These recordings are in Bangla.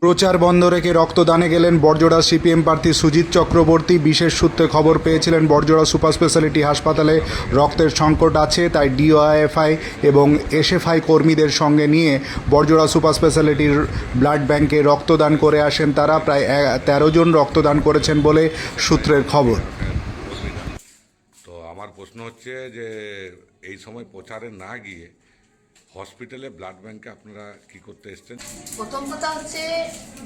প্রচার বন্ধ রেখে রক্তদানে গেলেন বড়জোড়া সিপিএম প্রার্থী সুজিত চক্রবর্তী। বিশেষ সূত্রে খবর পেয়েছিলেন বড়জোড়া সুপার স্পেশালিটি হাসপাতালে রক্তের সংকট আছে, তাই ডিওয়াইএফআই এবং এসএফআই কর্মীদের সঙ্গে নিয়ে বড়জোড়া সুপার স্পেশালিটির ব্লাড ব্যাংকে রক্তদান করে আসেন তারা। প্রায় 13 জন রক্তদান করেছেন বলে সূত্রের খবর। তো আমার প্রশ্ন হচ্ছে যে এই সময় প্রচারে না গিয়ে হসপিটালে ব্লাড ব্যাংকে আপনারা কি করতে এসেছেন? প্রথম কথা হচ্ছে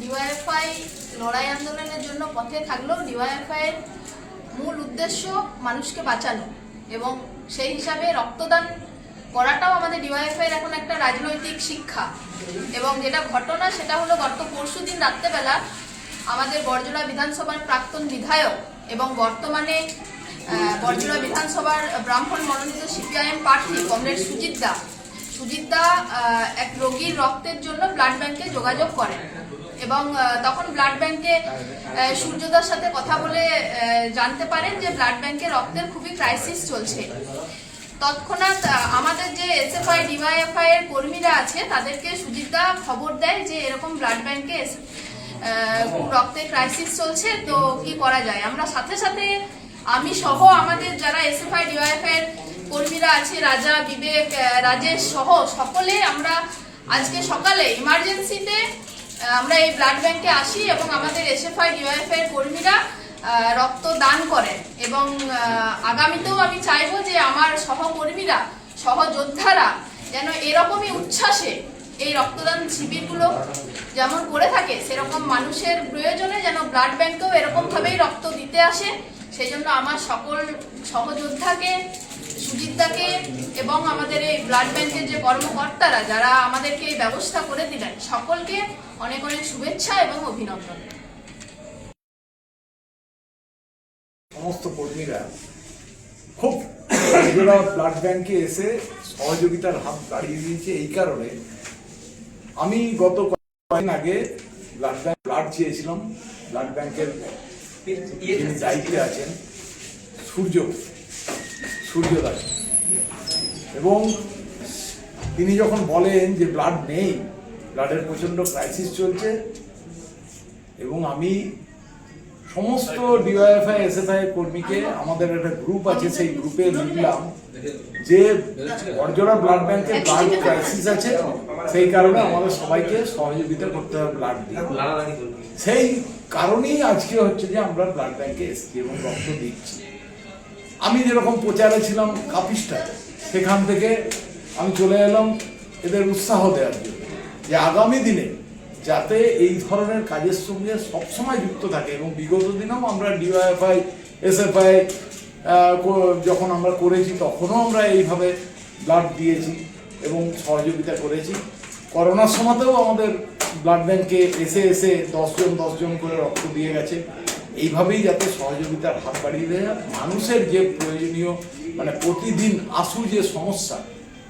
ডিওয়াইএফআই লড়াই আন্দোলনের জন্য পথে থাকলেও ডিওয়াইএফআই এর মূল উদ্দেশ্য মানুষকে বাঁচানো, এবং সেই হিসাবে রক্তদান করাটাও আমাদের ডিওয়াইএফআই এর এখন একটা রাজনৈতিক শিক্ষা। এবং যেটা ঘটনা সেটা হলো গত পরশুদিন রাত্রেবেলা আমাদের বড়জোড়া বিধানসভার প্রাক্তন বিধায়ক এবং বর্তমানে বড়জোড়া বিধানসভার ব্রাহ্মণ মনোনীত সিপিআইএম প্রার্থী কমরেড সুজিত দা এক রোগীর রক্তের জন্য ব্লাড ব্যাংকে যোগাযোগ করেন, এবং তখন ব্লাড ব্যাংকে সূর্যদার সাথে কথা বলে জানতে পারেন যে ব্লাড ব্যাংকে রক্তের খুবই ক্রাইসিস চলছে। তৎক্ষণাৎ আমাদের যে এসএফআই ডিওয়াইএফআই এর কর্মীরা আছে তাদেরকে সুজিতদা খবর দেয় যে এরকম ব্লাড ব্যাংকে রক্তের ক্রাইসিস চলছে, তো কি করা যায়। আমরা সাথে সাথে আমি সহ আমাদের যারা এসএফআই ডিওয়াইএফআই এর কর্মীরা আছে, রাজা, বিবেক, রাজেশ সহ সকলে আমরা আজকে সকালে ইমার্জেন্সিতে আমরা এই ব্লাড ব্যাংকে আসি এবং আমাদের এসএফআই ডিওয়াইএফআই এর কর্মীরা রক্ত দান করেন। এবং আগামীতেও আমি চাইবো যে আমার সহকর্মীরা, সহযোদ্ধারা যেন এরকমই উচ্ছ্বাসে এই রক্তদান শিবিরগুলো যেমন করে থাকে, সেরকম মানুষের প্রয়োজনে যেন ব্লাড ব্যাংকেও এরকমভাবেই রক্ত দিতে আসে। সেই জন্য আমার সকল সহযোদ্ধাকে, সুজিতদাকে এবং আমাদের এই ব্লাড ব্যাংকের যে কর্মকর্তারা যারা আমাদেরকে এই ব্যবস্থা করে দিলেন, সকলকে অনেক অনেক শুভেচ্ছা এবং অভিনন্দন। সমস্ত কর্মীরা খুব ব্লাড ব্যাংকে এসে সহযোগিতার হাত বাড়িয়ে দিয়েছে। এই কারণে আমি গত কয়েকদিন আগে ব্লাড চেয়েছিলাম। ব্লাড ব্যাংকের দায়িত্বে আছেন সূর্যদা, এবং তিনি যখন বলেন যে ব্লাড নেই, ব্লাডের প্রচন্ড ক্রাইসিস চলছে, এবং আমি সমস্ত ডিওয়াইএফআই এসএফআই কর্মীকে, আমাদের একটা গ্রুপ আছে, সেই গ্রুপে লিখলাম যে বড়জোড়া ব্লাড ব্যাংকে ব্লাড ক্রাইসিস আছে, সেই কারণে আমাদের সবাইকে সহযোগিতা করতে হবে ব্লাড দিয়ে। সেই কারণেই আজকে হচ্ছে যে আমরা ব্লাড ব্যাংকে এসেছি এবং রক্ত দিচ্ছি। আমি যেরকম প্রচারে ছিলাম কাপিস্টাতে, সেখান থেকে আমি চলে এলাম এদের উৎসাহ দেওয়ার জন্য যে আগামী দিনে যাতে এই ধরনের কাজের সঙ্গে সবসময় যুক্ত থাকে। এবং বিগত দিনেও আমরা ডিওয়াইএফআই এসএফআই যখন আমরা করেছি তখনও আমরা এইভাবে ব্লাড দিয়েছি এবং সহযোগিতা করেছি। করোনার সময়তেও আমাদের ব্লাড ব্যাংকে এসে 10 জন করে রক্ত দিয়ে গেছে। এইভাবেই যাতে সহযোগিতার হাত বাড়িয়ে দেয়, মানুষের যে প্রয়োজনীয় মানে প্রতিদিন আশু যে সমস্যা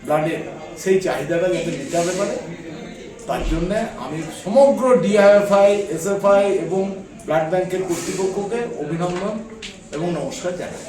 ব্লাডের, সেই চাহিদাটা যাতে মেটাতে পারে, তার জন্যে আমি সমগ্র ডিআইএফআই এসএফআই এবং ব্লাড ব্যাংকের কর্তৃপক্ষকে অভিনন্দন এবং নমস্কার জানাই।